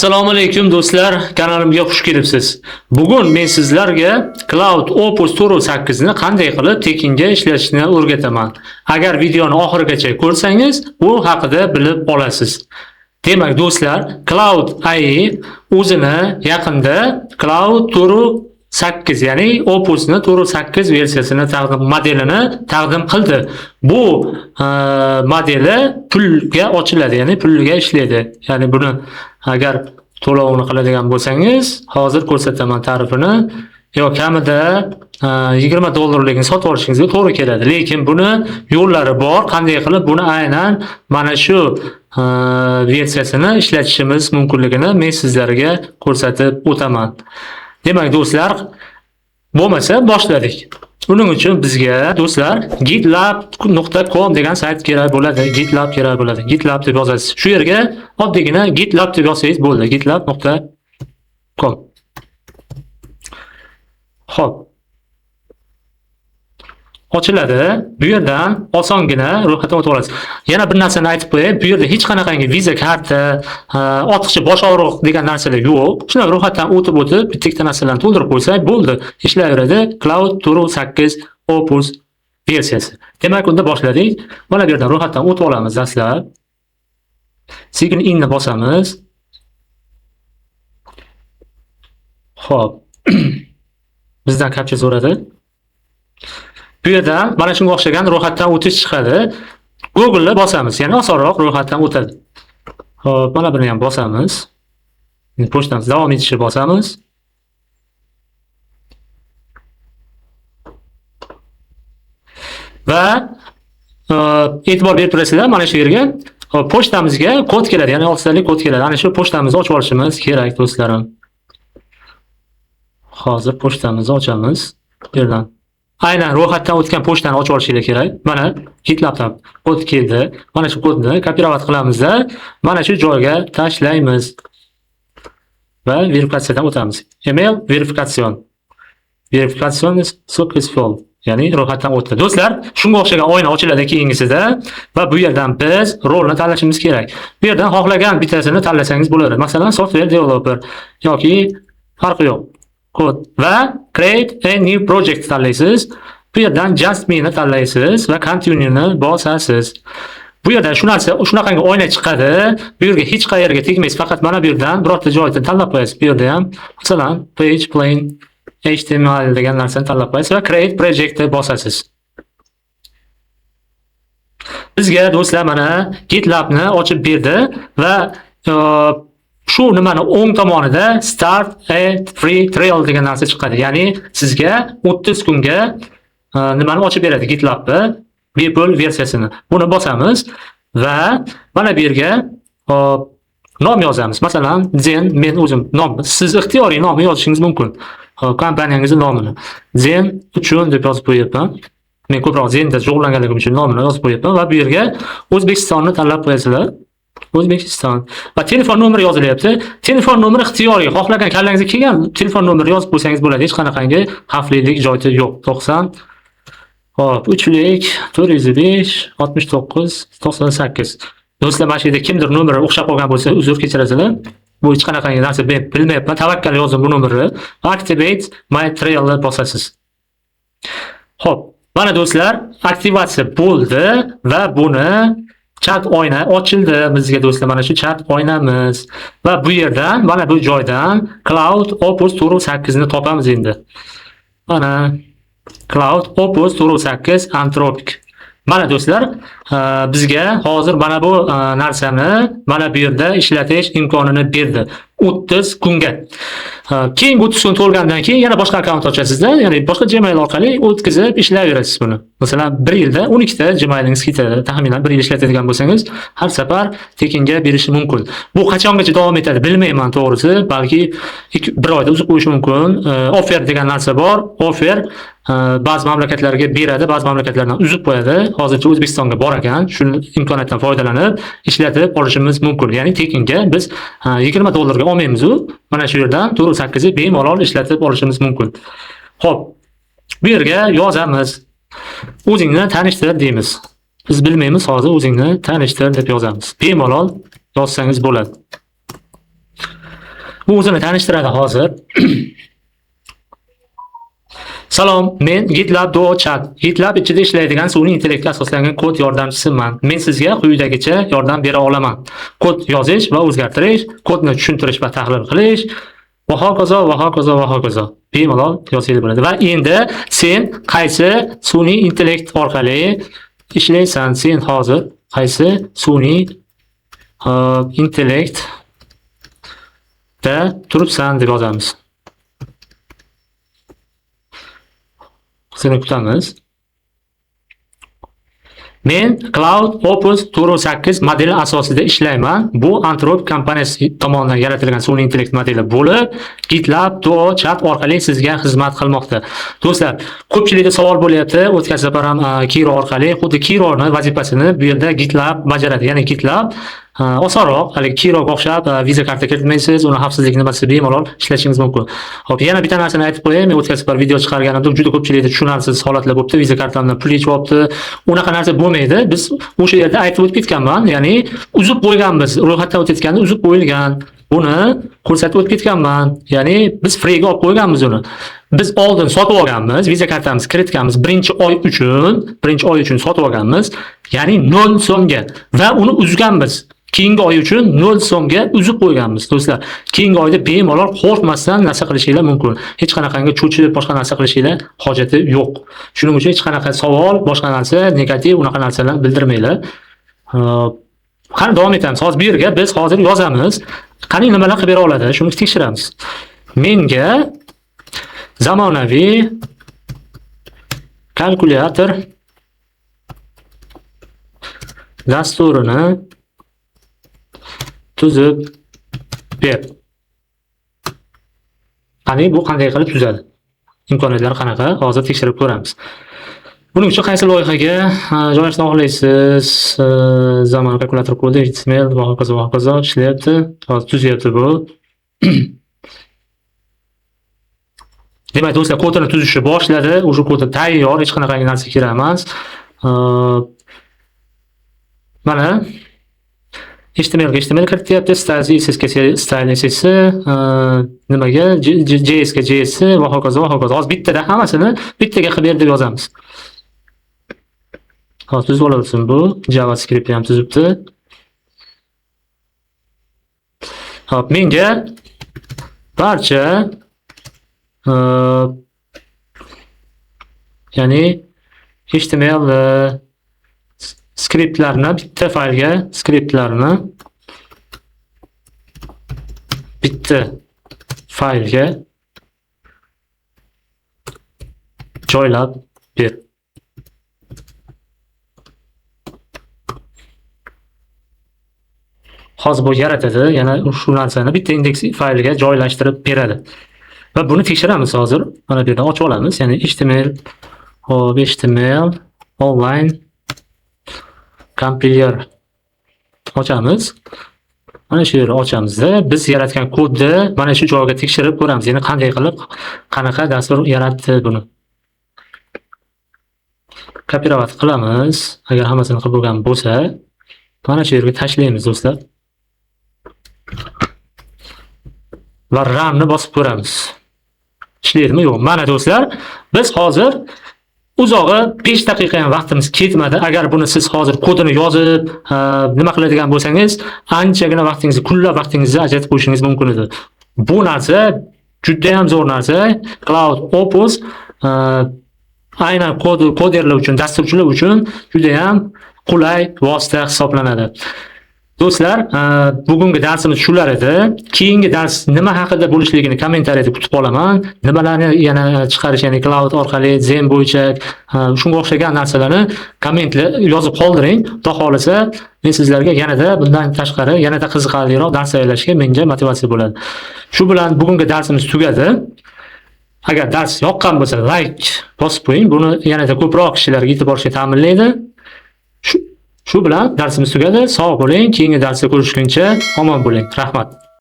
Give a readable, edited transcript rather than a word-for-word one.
Assalomu alaykum do'stlar, kanalimga xush kelibsiz. Bugun men sizlarga Cloud Opus Turo 8 ni qanday qilib tekinga ishlatishni o'rgataman. Agar videoni oxirigacha ko'rsangiz, bu haqida bilib olasiz. Demak do'stlar, Cloud AI o'zini yaqinda Cloud Turo 8 ya'ni Opusni Turo 8 versiyasini modelini taqdim qildi. Bu modeli pulga ochiladi, ya'ni pulga ishlaydi. Ya'ni buni agar to'lovini qiladigan bo'lsangiz, hozir ko'rsataman tarifini. Yo'q, kamida $20 sotib olishingizga to'g'ri keladi. Lekin buni yo'llari bor. Qanday qilib buni aynan mana shu versiyasini ishlatishimiz mumkinligini men sizlarga ko'rsatib o'taman. Demak do'stlar, bo'lmasa boshladik. Buning uchun bizga do'stlar gitlab.com degan sayt kerak bo'ladi. GitLab kerak bo'ladi. GitLab deb yozasiz. Shu yerga oddiygina GitLab deb yozsangiz bo'ldi. gitlab.com. Xo'p. Ochiladi. Bu yerdan osongina ro'yxatdan o'tib olasiz. Yana bir narsani aytib qo'yay. Bu yerda hech qanaqangi viza karta, ortiqcha bosh og'riq degan narsalar yo'q. Shuna ro'yxatdan o'tib, bitta ikkita narsalarni to'ldirib qo'ysak bo'ldi. Ishlayveradi. Cloud Turo 8 Opus versiyasi. Demak, unda boshladik. Mana bu yerdan ro'yxatdan o'tib olamiz dastlab. Sign in ni bosamiz. Xo'p. Bizdan captcha so'radi. Bu yerdan mana shunga o'xshagan ro'yxatdan o'tish chiqadi. Google ni bosamiz, ya'ni osonroq ro'yxatdan o'tadi. Xo'p, mana buni ham bosamiz. Pochtamiz davom etishni bosamiz. Va e'tibor berib turasizlar, mana shu yerga pochtamizga kod keladi, ya'ni 6 sonlik kod keladi. Ana shu pochtamizni ochib olishimiz kerak do'stlarim. Hozir pochtamizni ochamiz. Bu yerdan aynan ro'yxatdan o'tgan pochtani ochib olishingiz kerak. Mana GitLabdan kod keldi. Mana shu kodni kopirovat qilamiz-da, mana shu joyga tashlaymiz. Va verifikatsiyadan o'tamiz. Email verifikatsion. Verifikatsion successful. Ya'ni ro'yxatdan o'tdi. Do'stlar, shunga o'xshagan oyna ochiladi keyingisida va bu yerdan biz rolni tanlashimiz kerak. Bu yerdan xohlagan bittasini tanlasangiz bo'ladi. Masalan, software developer yoki farqi yo'q. Kod va create a new project tanlaysiz. Bu yerdan just me ni tanlaysiz va continue ni bosasiz. Bu yerdan shunaqangi oyna chiqadi. Bu yerga hech qayerga tegmaysiz, faqat mana bu yerdan birorta joydan tanlab qo'yasiz. Bu yerda ham masalan page plain HTML degan narsani tanlab qo'yasiz va create project deb bosasiz. Bizga do'stlar mana GitLab ni ochib berdi va shu nimani o'ng tomonida start a free trial degan narsa chiqadi. Ya'ni sizga 30 kunga nimani ochib beradi GitLabni bepul versiyasini. Buni bosamiz va mana bu yerga nom yozamiz. Masalan, Zen men o'zim nom, siz ixtiyoriy nomni yozishingiz mumkin. Kompaniyangizning nomini. Zen uchun deb yozib qo'yapman. Men ko'proq Zen'da shug'ullanganligim uchun nomini yozib qo'yapman va bu yerga O'zbekistonni tanlab qo'yasizlar. O'zbekiston va telefon nomeri yozilyapti. Telefon nomeri ixtiyoriy. Xohlagan kallangizga kelgan telefon nomeri yozib qo'ysangiz bo'ladi. Hech qanaqangi xavflilik joyi yo'q. 90 hop 3lik 405 69 98. Do'stlar, mana shu yerda kimdir nomeri o'xshab qolgan bo'lsa, uzr kechirasizlar. Bu hech qanaqangi narsa bilmayapman. Tavakkal yozdim bu nomerni. Activate my trial deb bosasiz. Hop, mana do'stlar, aktivatsiya bo'ldi va buni chat oyna ochildi bizga do'stlar. Mana shu chat oynamiz va bu yerdan mana bu joydan Cloud Opus Turo 8 ni topamiz endi. Mana Cloud Opus Turo 8 Anthropic. Mana do'stlar, bizga hozir mana bu narsani mana bu yerda ishlatish imkonini berdi 30 kunga. Keyingi 30 kun to'lgandan keyin yana boshqa akkaunt ochasizda, ya'ni boshqa Gmail orqali o'tkazib ishlayverasiz buni. Masalan, 1 yilda 12 ta Gmailingiz ketadi. Taxminan 1 yil ishlatadigan bo'lsangiz, har safar tekinga berishi mumkin. Bu qachongacha davom etadi bilmayman to'g'risi, balki 1 oyda uzib qo'yish mumkin. Offer degan narsa bor. Offer ba'zi mamlakatlarga beradi, ba'zi mamlakatlardan uzib qo'yadi. Hozircha O'zbekistonga bor ekan, shu imkoniyatdan foydalanib ishlatib olishimiz mumkin. Ya'ni tekinga biz $20 ga olmaymiz-u, mana shu yerdan Turo 8 ni bemalol ishlatib olishimiz mumkin. Xo'p, bu yerga yozamiz. O'zingni tanishtir deymiz. Biz bilmaymiz, hozir o'zingni tanishtir deb yozamiz. Bemalol yozsangiz bo'ladi. Bu o'zini tanishtiradi hozir. Salom, men GitLab Duo Chat. GitLab ichida ishlaydigan sun'iy intellektga asoslangan kod yordamchisiman. Men sizga quyidagicha yordam bera olaman. Kod yozish va o'zgartirish, kodni tushuntirish va tahlil qilish, va hokazo. Bemalol yozsangiz bo'ladi. Va endi sen qaysi sun'iy intellekt orqali ishlaysan? Sen hozir qaysi sun'iy intellekt da turibsan deb yozamiz. Seni kutamiz. Men Cloud Opus 8 modeli asosida ishlayman. Bu Anthropic kompaniyasi tomonidan yaratilgan sun'iy intellekt modeli bo'lib, GitLab Duo Chat orqali sizga xizmat qilmoqda. Do'stlar, ko'pchilikda savol bo'lyapti, o'tkazib ham Kiro orqali, xuddi Kironing vazifasini bu yerda GitLab bajaradi. Ya'ni GitLab osonroq, hali Kiroga o'xshab viza karta kiritmaysiz, uni xavfsizlik nimasi bemalol ishlatishingiz mumkin. Xo'p, yana bitta narsani aytib qo'yay, men o'tkazib video chiqarganimda juda ko'pchilikda tushunarsiz holatlar bo'libdi, viza kartamdan pul yechib olibdi. Unaqa narsa bo'lmaydi. Biz o'sha yerda aytib o'tib ketganman, ya'ni uzib qo'yganmiz, ro'yxatdan o'tayotganda uzib qo'yilgan. Buni ko'rsatib o'tib ketganman. Ya'ni biz freega olib qo'yganmiz uni. Biz oldin sotib olganmiz, viza kartamizni kiritganmiz, birinchi oy uchun sotib olganmiz, ya'ni 0 so'mga va uni uzganmiz. Keyingi oy uchun 0 so'mga uzib qo'yganmiz. Do'stlar, keyingi oyda bemalol qo'rqmasdan narsa qilishinglar mumkin. Hech qanaqangi cho'chib boshqa narsa qilishinglar hojati yo'q. Shuning uchun hech qanaqa savol, boshqa narsa, negativ unaqa narsalarni bildirmanglar. Qani davom etamiz. Hozir bu yerga biz hozir yozamiz. Qani nimalar qilib bera oladi? Shuni tekshiramiz. Menga zamonaviy kalkulyator dasturini tuzib ber. Qani bu qanday qilib tuzadi? Imkoniyatlari qanaqa? Hozir tekshirib ko'ramiz. Buning uchun qaysi loyihaga joylashtirishni xohlaysiz? Zamon kalkulyator kodi, HTML va hokazo ishlayapti. Hozir tuzyapti bu. Demak, do'stlar, kodini tuzishni boshladi. O'sha kodi tayyor, hech qanaqa narsa kerak emas. Mana HTML kirityapti, CSS nimaga, JS ga JS va hokazo. Hozir bittada hammasini bittaga qilib ber deb yozamiz. Hozir tuzib olaversin bu. JavaScript ham tuzibdi. Hop, menga barcha ya'ni HTML skriptlarni bitta faylga joylab ber. Hozir bu yaratadi, yana shu narsani bitta indeks faylga joylashtirib beradi. Va buni tekshiramiz hozir. Mana bu yerdan ochib olamiz, ya'ni HTML online compiler ochamiz. Mana shu yerni ochamiz-da, biz yaratgan kodni mana shu joyga tekshirib ko'ramiz. Ya'ni qanday qilib, qanaqa dastur yaratdi buni. Kopirovat qilamiz. Agar hammasini qilib bo'lgan bo'lsa, mana shu yerga tashlaymiz, do'stlar. Va runni bosib ko'ramiz. Ishlaydimi yo'q? Mana do'stlar, biz hozir uzog'i 5 daqiqa ham vaqtimiz ketmadi. Agar buni siz hozir kodini yozib, nima qiladigan bo'lsangiz, anchagina vaqtingizni, kunlab vaqtingizni ajratib qo'yishingiz mumkin edi. Bu narsa juda ham zo'r narsa. Cloud Opus aynan koderlar uchun, dasturchilar uchun juda ham qulay vosita hisoblanadi. Do'stlar, bugungi darsimiz shular edi. Keyingi dars nima haqida bo'lishligini kommentariyada kutib qolaman. Nimalarni yana chiqarish, ya'ni cloud orqali Zen bo'yicha shunga o'xshagan narsalarni kommentlar yozib qoldiring. Xudo xolasa, men sizlarga yanada bundan tashqari, yanada qiziqarliroq dars tayyorlashga menga motivatsiya bo'ladi. Shu bilan bugungi darsimiz tugadi. Agar dars yoqqan bo'lsa, like bosib qo'ying. Buni yanada ko'proq kishilarga yetib borishga ta'minlaydi. Shu bilan darsimiz tugadi. Sog' bo'ling. Keyingi darsda ko'rishguncha omon bo'ling. Rahmat.